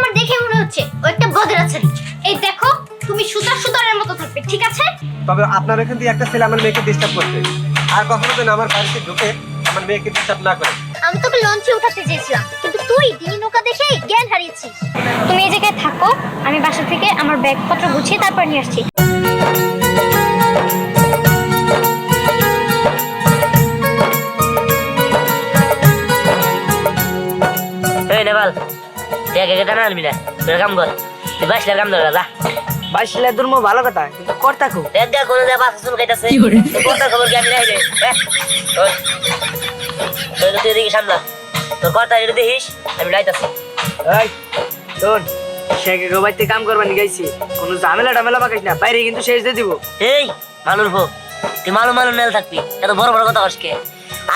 আমার দেখে মনে হচ্ছে ও একটা বদরা ছেলে। এই দেখো তুমি সুতারের মতো থাকবে, ঠিক আছে? তবে আপনার এখান থেকে একটা ছেলে আমার মেয়েকে ডিস্টার্ব করছে, আর কখনো যেন আমার বাড়িতে ঢুকে আমার মেয়েকে ডিস্টার্ব না করে। আমি তোকে লঞ্চে উঠাতে চেয়েছিলাম, কিন্তু তুই ডিঙি নৌকা দেখে জ্ঞান হারিয়েছিস। তুমি এই জায়গায় থাকো, আমি বাসা থেকে আমার ব্যাগপত্র গুছিয়ে তারপর নিয়ে আসছি। এই নেপাল তুই একে টানা আনবি না, তোর কাম কর, তুই বাইশলার কাম ধরে যা। বাইশলার দুর্ম ভালো কথা, কিন্তু কর্তা খুব দেখা কোনো যা বাসা চুল খাইতেছে, কর্তার খবর কি আমি নাই রে? তুই এদিকে সামলা, তোর কর্তা এটা দেখিস আমি লাইতাছি। এই শোন, শেখে গোবাইতে কাম করবার নিয়ে কোনো ঝামেলা পাকাইস না, বাইরে কিন্তু শেষ দিয়ে দিব। এই মালুর ভোগ, তুই মালু নেল থাকবি, এত বড় বড় কথা কসকে।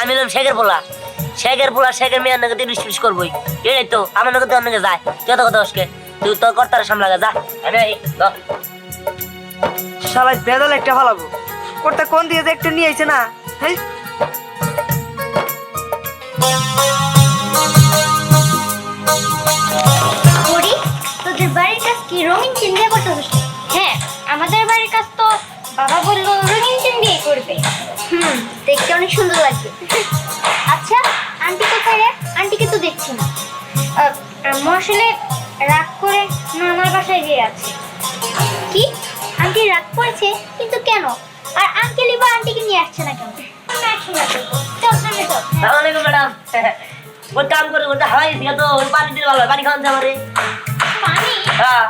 আমি এলাম শেখের পোলা, শেখের মেয়ের নাকি তুই বিশ করবই, এই তো আমার নাকি তোর নাকি যায়, তুই এত কথা কসকে। তুই তোর কর্তার সামলা যা, আমি শালাই বেদাল একটা ফালাবো, কর্তা কোন দিয়ে যে একটু নিয়ে আইছে না। হেই করি তোদের বাড়ির কাজ কি রঙিন চিন দিয়ে করতে হচ্ছে? হ্যাঁ, আমাদের বাড়ির কাজ তো বাবা বললো রঙিন চিন দিয়ে করবে। দেখতে অনেক সুন্দর লাগবে। আচ্ছা, আন্টি কোথায় রে? আন্টিকে তো দেখছি না। আম্মু আসলে রাগ করে নানার বাসায় গিয়ে আছে। কি? আন্টি রাগ করেছে? কিন্তু কেন? আর আঙ্কেলই বা আন্টিকে নিয়ে আসছে না কেন? আমরা একসঙ্গে আসবো। চল সামনে চল। আসসালামু ম্যাডাম, ওই কাম করে ওটা হাওয়াই দিকে তো পানি দিলে ভালো হয়, পানি খাওয়ান আমারে। পানি? হ্যাঁ।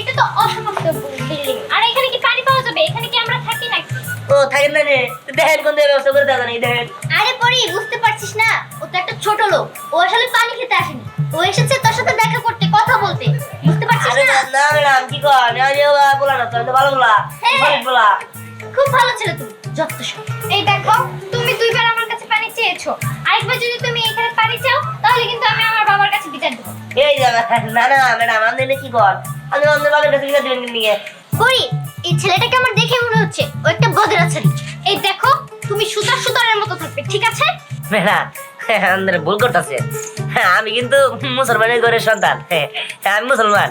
এটা তো অসমস্ত বিল্ডিং। আর এখানে কি পানি পাওয়া যাবে? এখানে কি আমরা থাকি নাকি? ও থাকেন না রে, দেখেন কোন দিকে ব্যবস্থা করে দেওয়া নেই, দেখেন। আরে পরি, বুঝতে পারছিস না? ও তো একটা ছোট লোক, ও আসলে পানি খেতে আসেনি। ও এসেছে তোর সাথে দেখা করতে, কথা বলতে। বুঝতে পারছিস আরে না? না ম্যাডাম, কি কর, আমি বলা না, তুমি তো ভালো বলা, সঠিক বলা। খুব ভালো ছেলে তুমি, যত সব। এই দেখো, তুমি দুইবার আমার কাছে পানি চেয়েছো। আরেকবার যদি তুমি এখানে পানি চাও, তাহলে কিন্তু আমি আমার বাবার কাছে বিচার দেব। এই না ম্যাডাম, আমাদের কি কর, আমি অন্য বাবার কাছে বিচার দেবেন নিয়ে। পরি, এই ছেলেটাকে আমার দেখে মনে হচ্ছে ও একটা বদরা ছেলে। এই দেখো, তুমি সুতারের মতো থাকবে, ঠিক আছে? ম্যাডাম আমাদের ভুল করতেছে, আমি কিন্তু মুসলমানের ঘরের সন্তান, আমি মুসলমান।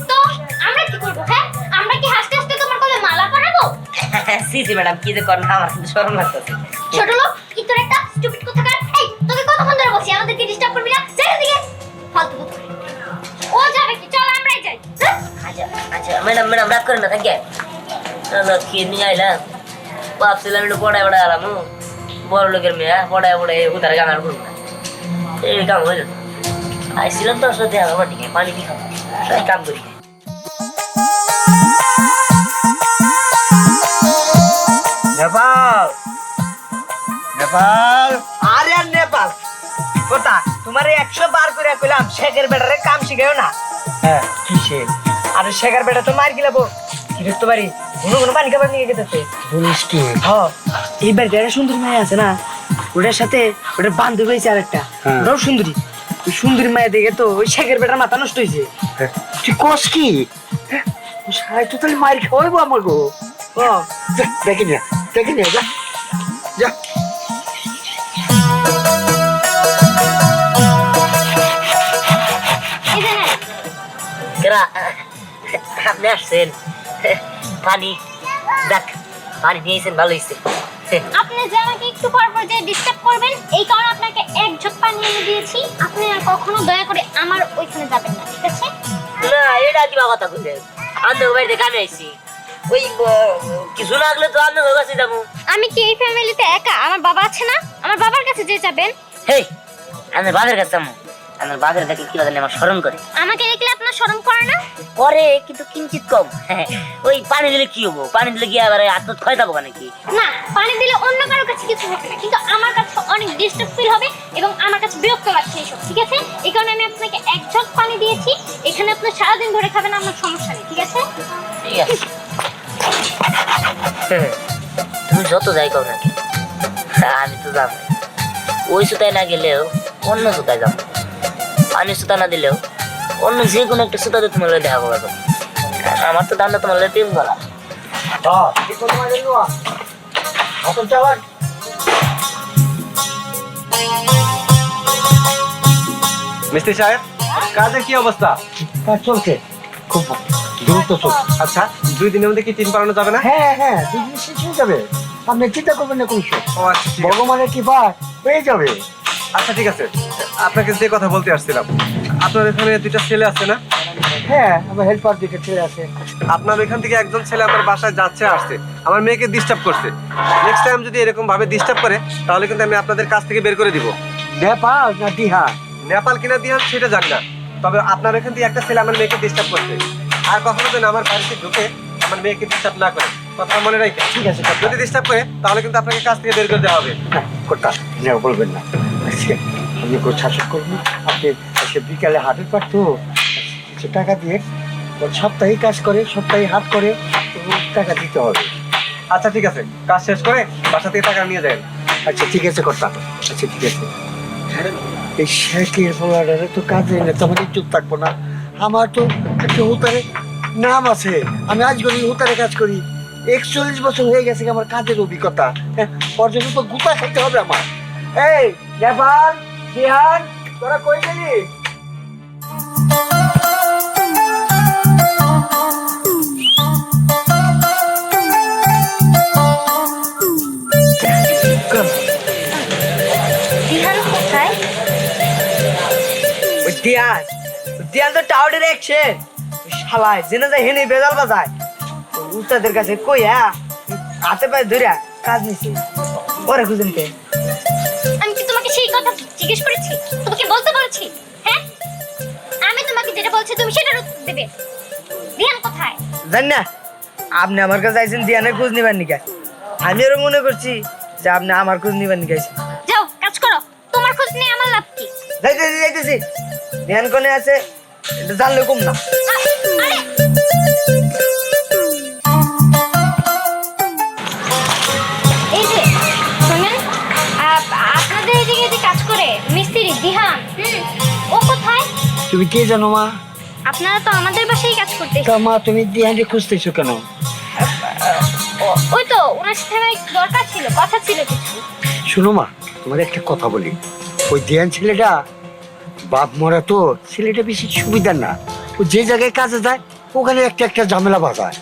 তো আমরা কি করব? হ্যাঁ, আমরা কি হাসতে হাসতে তোমার কোলে মালা পরাবো? সি ম্যাডাম, কি যে করেন, আমার কিন্তু শরম লাগতেছে। ছোট লোক, কি তোর একটা স্টুপিড কোথাকার। এই, তোকে কতক্ষণ ধরে বলছি আমাদেরকে ডিস্টার্ব করবি না, যাই এদিকে। ফালতু কথা। ও যাবে কি? চল আমরাই যাই। আচ্ছা ম্যাডাম রাগ করেন না, থাকে কি নিয়ে আইলাম, ভাবছিলাম একটু পড়ায় আলাম, বড় লোকের মেয়ে পড়ায় উতারে গান করবো না, এই কাম হয়ে যেত। আইছিলাম তো আসলে দেখা আমার দিকে পানি কি খাবো, তাই কাম করি। নেপাল, আরে আর নেপাল কোথা, তোমার 100 বার করে কইলাম শেখের বেটারে কাম শিখাও না। হ্যাঁ কি সে? আরে শেখের বেটা তো মার গিলাবো, কি দেখতে পারি কোনো পানি খাবার নিয়ে গেছে। বলিস কি? হ্যাঁ, এইবার একটা সুন্দরী মেয়ে আছে না, ওটার সাথে ওটার বান্ধবী হয়েছে আরেকটা, ওটাও সুন্দরী। ওই সুন্দরী মেয়ে দেখে তো ওই শেখের বেটার মাথা নষ্ট হয়েছে। তুই কস কি? সারাই তো তাহলে মার খাওয়াইবো আমার গো। ও দেখি না যা যা। এই যে হ্যাঁ, কেরা আপনি আসছেন, পানি যাক, পানি নিয়েছেন ভালো হয়েছে। আপনি যে আমাকে একটু পর পর যে ডিস্টার্ব করবেন, এই কারণে আপনাকে এক ঝোঁক পানি এনে দিয়েছি। আপনি আর কখনো দয়া করে আমার ওইখানে যাবেন না, ঠিক আছে? না এটা কি বা কথা বললেন, আমি বাড়িতে কামে আইছি, ওই কিছু না লাগলে তো আপনার কাছে যাবো। আমি কি এই ফ্যামিলিতে একা? আমার বাবা আছে না, আমার বাবার কাছে যে যাবেন। হেই, আমার বাপের কাছে যাবো, আমার বাপের দেখে কি জানি আমার স্মরণ করে। আমাকে দেখলে আপনার শরম করে না? করে কিন্তু কিঞ্চিত কম। ওই পানি দিলে কি হবো, পানি দিলে কি আবার আত্মত ক্ষয় যাবো নাকি? না, পানি দিলে অন্য কারোর কাছে কিছু হবে না, কিন্তু আমার কাছে অনেক ডিস্টার্ব ফিল হবে এবং আমার কাছে বিরক্ত লাগছে এইসব, ঠিক আছে? এই কারণে আমি আপনাকে এক ঝোঁক পানি দিয়েছি। এখানে আপনি সারাদিন ধরে খাবেন, আমার সমস্যা নেই, ঠিক আছে? ঠিক আছে, তুমি যত যাই কর নাকি, আমি তো যাবো। ওই সুতায় না গেলেও অন্য সুতায় যাবো, পানি সুতা না দিলেও অন্য যে কোনো একটা সুতাতে তোমার দেখা করবো। আমার তো দামটা তোমার প্রেম করা। মিস্ত্রি সাহেব, কাজের কি অবস্থা? কাজ চলছে খুব দ্রুত চলছে। আচ্ছা 2 দিনের মধ্যে কি টিন পালানো যাবে না? হ্যাঁ হ্যাঁ 2 দিন শেষ হয়ে যাবে, আপনি চিন্তা করবেন না কোনো ও আচ্ছা ঠিক আছে। ভগবানের কৃপা হয়ে যাবে। আচ্ছা ঠিক আছে, আপনাকে যে কথা বলতে আসছিলাম, আপনার এখানে 2টা ছেলে আছে না? হ্যাঁ আমার হেল্পার 2টা ছেলে আছে। আপনার এখান থেকে একজন ছেলে আমার বাসায় যাচ্ছে আসছে, আমার মেয়েকে ডিস্টার্ব করছে। নেক্সট টাইম যদি এরকম ভাবে ডিস্টার্ব করে তাহলে কিন্তু আমি আপনাদের কাছ থেকে বের করে দিব। নেপাল না দিহা? নেপাল কিনা দিহান সেটা জানি না, তবে আপনার এখান থেকে একটা ছেলে আমার মেয়েকে ডিস্টার্ব করছে। আর কখনো যেন আমার বাড়িতে ঢুকে আমার মেয়েকে ডিস্টার্ব না করে, কথা মনে রাখে। ঠিক আছে কর্তা। যদি ডিস্টার্ব করে তাহলে কিন্তু আপনাকে কাছ থেকে বের করে দেওয়া হবে। কর্তা না বলবেন না, আজকে আমি খুব শাসন করবো। আপনি আজকে বিকালে হাটের পার তো কিছু টাকা দিয়ে, ওর সপ্তাহে কাজ করে সপ্তাহে হাট করে, তো টাকা দিতে হবে। আচ্ছা ঠিক আছে, কাজ শেষ করে বাসা থেকে টাকা নিয়ে যাবেন। আচ্ছা ঠিক আছে কর্তা, আচ্ছা ঠিক আছে। এই শেখের ফলারে তো কাজে এনে তো আমার ইজ্জত থাকবো না। আমার তো একটা হুতারে নাম আছে, আমি আজ করি হুতারে কাজ করি, 41 বছর হয়ে গেছে আমার কাজের অভিজ্ঞতা। হ্যাঁ, ওর জন্য তো গুতা খাইতে হবে আমার। এই নেপাল জিহান তোরা কই গেলি? দিহান কোথায়? ওই দিয়ান, দিয়ান তো টাউডের একশন শালায় জেনে যায় হেনে বেজাল বাজায়। উস্তাদের কাছে কই হাতে পায়ে ধরে কাজ নিছে, ওরে খুঁজেন কে? আমি কি তোমাকে সেই কথা জিজ্ঞেস করেছি? তোমাকে বলতে বলেছি? হ্যাঁ, আমি তোমাকে যেটা বলছি তুমি সেটার উত্তর দেবে। দিহান কোথায়? জানি না, আপনি আমার কাছে আইছেন দিয়ানের খোঁজ নিবার নিকা। আমি আরো মনে করছি যে আপনি আমার খোঁজ নিবার নিকা আইছেন। যাও কাজ করো, তোমার খোঁজ নিয়ে আমার লাভ কি? যাইতেছি যাইতেছি, দিয়ান কোনে আছে এটা জানলে কম না। আরে এই যে শুনেন, আপনাদের এদিকে যে কাজ করে মিস্ত্রি দিহান, ও কোথায়? তুমি কে জানো মা? আপনারা তো আমাদের বাসায় কাজ করতে তা মা তুমি দিহানকে খুঁজতেছো কেন? ওই তো ওনার সাথে আমার একটু দরকার ছিল, কথা ছিল কিছু। শোনো মা, তোমার একটা কথা বলি। ওই দিহান ছেলেটা বাপ মরা তো, ছেলেটা বেশি সুবিধার না। ও যে জায়গায় কাজে যায় ওখানে একটা একটা ঝামেলা বাজায়।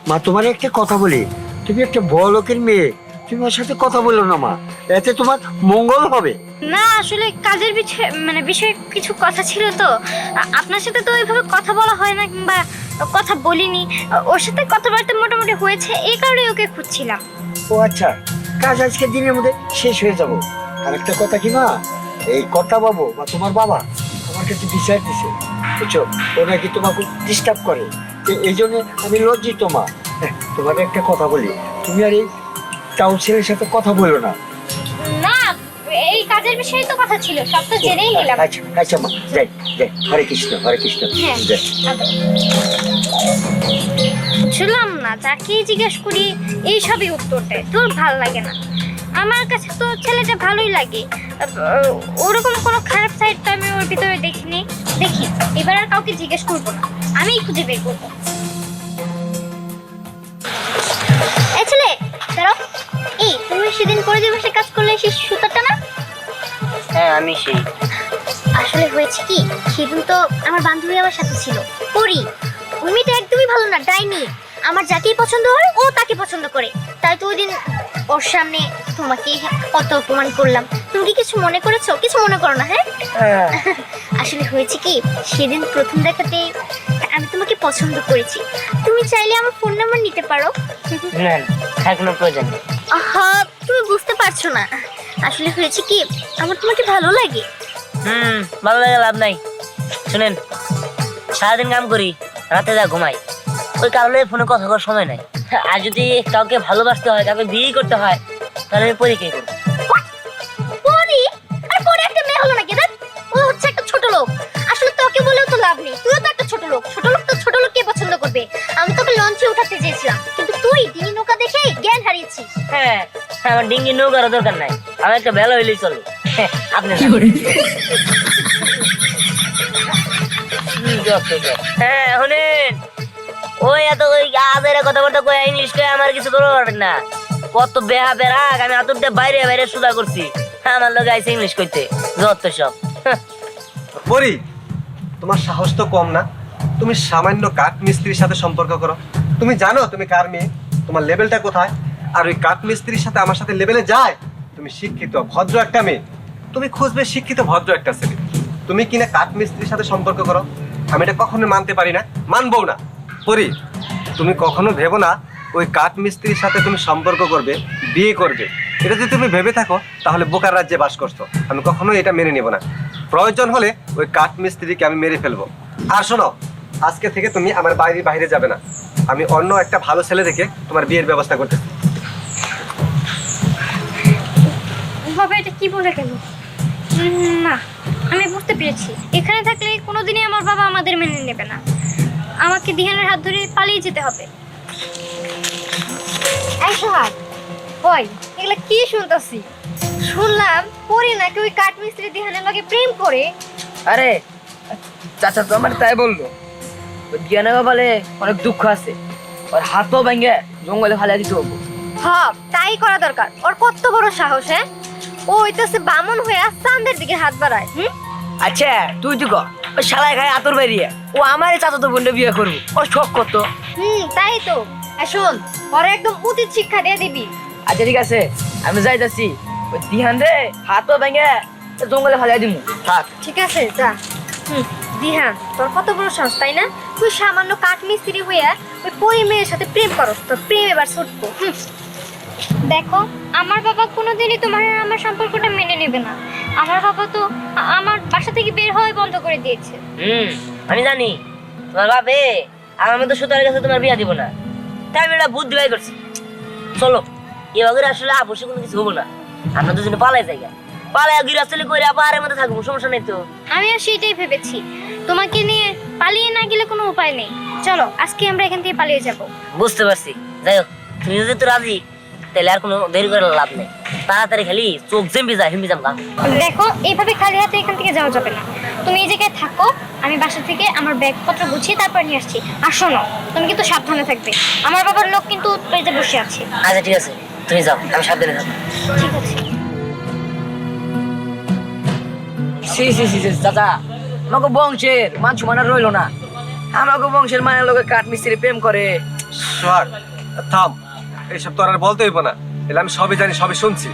মা তোমার একটা কথা বলি, তুমি একটা বড় লোকের মেয়ে, তুমি ওর সাথে কথা বলো না মা, এতে তোমার মঙ্গল হবে। না আসলে কাজের বিষয়ে কিছু কথা ছিল তো, আপনার সাথে তো ওইভাবে কথা বলা হয় না কিংবা কথা বলিনি। ওর সাথে কথাবার্তা মোটামুটি হয়েছে, এই কারণে ওকে খুঁজছিলাম। ও আচ্ছা, কাজ আজকে দিনের মধ্যে শেষ হয়ে যাবো। আর একটা কথা কি মা, এই কথা বাবু বা তোমার বাবা আমার কাছে বিচার দিছে, বুঝছো? ও নাকি তোমাকে ডিস্টার্ব করে, তো এই জন্য আমি লজ্জিত মা। তোমার একটা কথা বলি, তুমি আর এই টাউন ছেলের সাথে কথা বলো না। না এই কাজের বিষয়ে তো কথা ছিল, সব তো জেনেই নিলাম। আচ্ছা আচ্ছা মা, যাই যাই, হরে কৃষ্ণ হরে কৃষ্ণ। হ্যাঁ। যাই। বুঝলাম না, যাকেই জিজ্ঞেস করি এইসবই উত্তর দেয়, তোর ভাল লাগে না। আমার কাছে তো ছেলেটা ভালোই লাগে, ওরকম কোনো খারাপ সাইড তো আমি ওর ভিতরে দেখিনি। দেখি এবার আর কাউকে জিজ্ঞেস করবো না, আমিই খুঁজে বের করবো। এই ছেলে দাঁড়াও, এই তুমি সেদিন করে দিবসে কাজ করলে সেই সুতাটা না? হ্যাঁ আমি সেই। আসলে হয়েছে কি, সেদিন তো আমার বান্ধবী আমার সাথে ছিল, পরি। ওই মেয়েটা একদমই ভালো না, ডাইনি। আমার যাকেই পছন্দ হয় ও তাকে পছন্দ করে। তাই তো ওই দিন ওর সামনে তোমাকে কত অপমান করলাম। তুমি কি কিছু মনে করেছো? কিছু মনে করো না। হ্যাঁ আসলে হয়েছে কি, সেদিন প্রথম দেখাতেই আমি তোমাকে পছন্দ করেছি। তুমি চাইলে আমার ফোন নাম্বার নিতে পারো। না না কোনো প্রয়োজন নেই। আহা তুমি বুঝতে পারছো না, আসলে হয়েছে কি, আমার তোমাকে ভালো লাগে। ভালো লাগে লাভ নাই। শুনেন, সারাদিন কাম করি, রাতে যা ঘুমাই, ওই কারণে ফোনে কথা করার সময় নাই। আর যদি কাউকে ভালোবাসতে হয়, কাউকে বিয়ে করতে হয়, তাহলে আমি পরীক্ষা করবো। পরি? আর পরি একটা মেয়ে হলো নাকি? দেখ ও হচ্ছে একটা ছোট লোক। আসলে তোকে বলেও তো লাভ নেই, তুইও তো একটা ছোট লোক। ছোট লোক তো ছোট লোককে পছন্দ করবে। আমি তোকে লঞ্চে উঠাতে চেয়েছিলাম, কিন্তু তুই ডিঙি নৌকা দেখে জ্ঞান হারিয়েছিস। হ্যাঁ আমার ডিঙ্গি নৌকারও দরকার নাই, আমার একটা বেলা হইলেই চলে। আপনি হ্যাঁ শুনেন, ওই এত ওই আদের কথাবার্তা কয়ে ইংলিশ কয়ে আমার কিছু করতে পারবেন না। কত বেহা বেরাক, আমি আতুরটা বাইরে বাইরে সুদা করছি, আমার লোক আইসে ইংলিশ কইতে যত সব। পরি, তোমার সাহস তো কম না। তুমি সামান্য কাঠ মিস্ত্রির সাথে সম্পর্ক করো? তুমি জানো তুমি কার মেয়ে, তোমার লেভেলটা কোথায়? আর ওই কাঠ মিস্ত্রির সাথে আমার সাথে লেভেলে যায়? তুমি শিক্ষিত ভদ্র একটা মেয়ে, তুমি খুঁজবে শিক্ষিত ভদ্র একটা ছেলে, তুমি কিনা কাঠ মিস্ত্রির সাথে সম্পর্ক করো? আমি এটা কখনো মানতে পারি না, মানবো না। পরি, তুমি কখনো ভেবো না ওই কাঠ মিস্ত্রির সাথে তুমি সম্পর্ক করবে, বিয়ে করবে। এটা যদি তুমি ভেবে থাকো তাহলে বোকার রাজ্যে বাস করছো। আমি কখনোই এটা মেনে নেব না। প্রয়োজন হলে ওই কাঠ মিস্ত্রিকে আমি মেরে ফেলবো। আর শোনো, আজকে থেকে তুমি আমার বাইরে যাবে না। আমি অন্য একটা ভালো ছেলে দেখে তোমার বিয়ের ব্যবস্থা করতেছি। বাবা এটা কি বলে গেল? না, আমি বুঝতে পেরেছি এখানে থাকলে কোনোদিনই আমার বাবা আমাদের মেনে নেবে না। আমাকে দিহানের হাত ধরে পালিয়ে যেতে হবে। এই সোহাগ, ওই এগুলা কি শুনতাছি? শুনলাম পরি নাকি ওই কাঠমিস্ত্রি দিহানের লগে প্রেম করে। আরে চাচা তো আমার তাই বললো। ওই দিয়ানা বলে অনেক দুঃখ আছে, ওর হাতও ভেঙে জঙ্গলে ফালিয়ে দিতে হবো। হ্যাঁ, তাই করা দরকার। ওর কত বড় সাহস! হ্যাঁ, ও হইতেছে বামন হয়ে চাঁদের দিকে হাত বাড়ায়। আচ্ছা তুই তো কর, ওই শালায় খায় আতর বেরিয়ে ও আমার চাচা তো বোনটা বিয়ে করবো, ওর শখ কত। তাই তো। শোন, পরে একদম উচিত শিক্ষা দিয়ে দিবি। আচ্ছা ঠিক আছে, আমি যাইতাছি। ওই দিহান রে হাতও ভেঙে জঙ্গলে ফালিয়ে দিমু। থাক। ঠিক আছে, যা। দিহান, তোর কত বড় সাহস, তাই না? তুই সামান্য কাঠ মিস্ত্রি হইয়া ওই পরি মেয়ের সাথে প্রেম করস। তোর প্রেম এবার ছুটবো। দেখো, আমার বাবা কোনোদিনই তোমার আর আমার সম্পর্কটা মেনে নেবে না। আমার বাবা তো আমার বাসা থেকে বের হওয়াই বন্ধ করে দিয়েছে। আমি জানি তোমার বাপে আমার মতো সুতারের কাছে তোমার বিয়া দিব না, তাই আমি এটা বুদ্ধি বাই করছি। চলো, এবার আসলে আবশ্যক কোনো কিছু হবো না। আমরা দুজনে পালাই জায়গা পালাই গিরাস্তলি করে পাহাড়ের মধ্যে থাকবো, সমস্যা নেই তো। আমি আর সেটাই ভেবেছি, তোমাকে নিয়ে পালিয়ে না গেলে কোনো উপায় নেই। চলো, আজকে আমরা এখান থেকে পালিয়ে যাব। বুঝতে পারছি। যাই হোক, তুমি যদি তো রাজি তাহলে আর কোনো দেরি করে লাভ নেই। তাড়াতাড়ি খালি চোখ জেম্বি যায় হিম্বি জাম গা। দেখো, এইভাবে খালি হাতে এখান থেকে যাওয়া যাবে না। তুমি এই জায়গায় থাকো, আমি বাসা থেকে আমার ব্যাগপত্র গুছিয়ে তারপর নিয়ে আসছি। আর শোনো, তুমি কিন্তু সাবধানে থাকবে। আমার বাবার লোক কিন্তু বাড়িতে বসে আছে। আচ্ছা ঠিক আছে, তুমি যাও, আমি সাবধানে থাকবো। ঠিক আছে। চাচা, আমাকে বংশের মান সমান রইলো না। আমাকে বংশের মায়ের লোকে কাঠ মিস্ত্রি প্রেম করে। সোহাগ, থাম, এইসব তোর আর বলতে হইব না। এলে আমি সবই জানি, সবই শুনছি।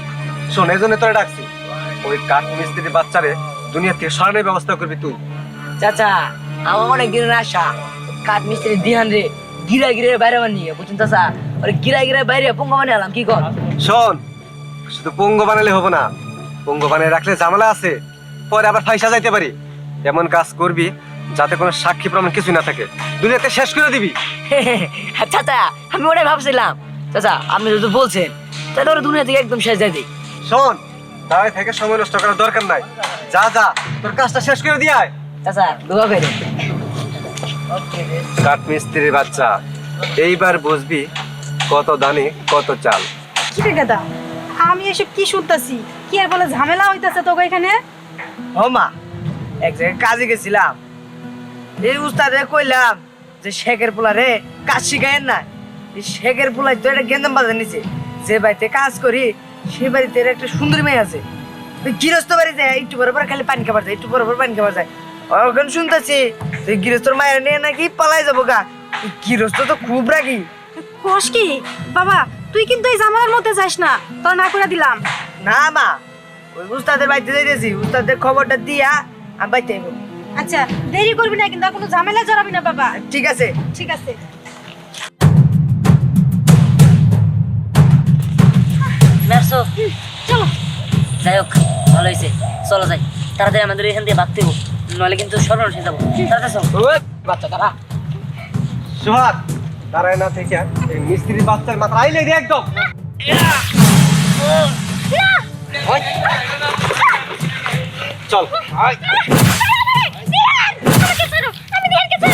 শোন, এই জন্য তোরা ডাকছি। ওই কাঠ মিস্ত্রির বাচ্চারে দুনিয়া থেকে সরানোর ব্যবস্থা করবি তুই। চাচা, আমার অনেক দিনের আশা কাঠ মিস্ত্রি দিহান রে গিরা গিরে বাইরে বানিয়ে, বুঝছেন চাচা? ওরে গিরা গিরে বাইরে পঙ্গ বানিয়ে আলাম, কি কর? শোন, শুধু পঙ্গ বানালে হবো না, পঙ্গ বানিয়ে রাখলে ঝামেলা আছে, পরে আবার ফাইসা যাইতে পারি। এমন কাজ করবি যাতে কোনো সাক্ষী প্রমাণ কিছু না থাকে, দুনিয়াতে শেষ করে দিবি। চাচা, আমি ওটাই ভাবছিলাম। চাচা, আপনি যদি বলছেন তাহলে ওরা দুনিয়া থেকে একদম শেষ যাই দিই। শোন, দাঁড়ায় থেকে সময় নষ্ট করার দরকার নাই। যা যা, তোর কাজটা শেষ করে দিয়ে আয়। চাচা, দোয়া করে। কাঠ মিস্ত্রির বাচ্চা, এইবার বুঝবি কত দানে কত চাল। কি রে গাদা, আমি এসব কি শুনতাছি? কি আর বলে ঝামেলা হইতাছে তোকে এখানে? ও মা, এক জায়গায় কাজে গেছিলাম। এই উস্তাদে কইলাম যে শেখের পোলা রে কাজ শিখায়েন না। এই শেখের পোলাই তো একটা গেন্দাম বাজার নিছে। যে বাড়িতে কাজ করি সে বাড়িতে একটা সুন্দরী মেয়ে আছে। ওই গৃহস্থ বাড়ি যায়, একটু পরে পরে খালি পানি খাবার যায়, একটু পরে পরে পানি খাবার যায়। ওখানে শুনতেছি তুই গৃহস্থর মায়ের নিয়ে নাকি পালাই যাবো গা। গৃহস্থ তো খুব রাগি। কোষ কি বাবা, তুই কিন্তু এই ঝামেলার মধ্যে যাস না, তোর না করে দিলাম। না মা, ওই উস্তাদের বাড়িতে যাইতেছি, উস্তাদের খবরটা দিয়া আমি বাড়িতে আইবো। আচ্ছা, দেরি করবি না কিন্তু, আর কোনো ঝামেলা জড়াবি না বাবা। ঠিক আছে। ঠিক আছে। মেরছো, চলো। যাই হোক, ভালো হয়েছে। চলো যাই, তাড়াতাড়ি আমাদের এখান দিয়ে ভাগতে হবো, নইলে কিন্তু সর্বনাশ হয়ে যাবো। তাড়াতাড়ি চলো। বাচ্চা তারা সোহাগ, দাঁড়ায় না থেকে এই মিস্ত্রির বাচ্চার মাথা আইলে দে একদম। চল। দিহান, আমাকে ছাড়ো, আমি দিহানকে ছাড়ো।